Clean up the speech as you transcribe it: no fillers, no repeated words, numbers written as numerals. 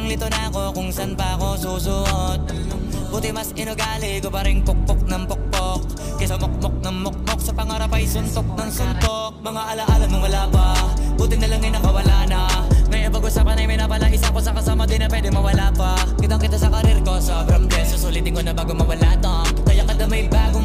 lito na ako kung saan pa ako susuot. Buti mas inugali ko pa rin pukpok ng pukpok kesa mokmok ng mokmok, sa pangarap ay suntok ng suntok. Mga alaala nung wala pa, buti na lang ay nakawala na. May pag-usapan ay may napala, isa ko sa kasama din na pwede mawala pa. Kitang kita sa karir ko, sobrang bless, susulitin ko na bago mawala to. Kaya kada may bago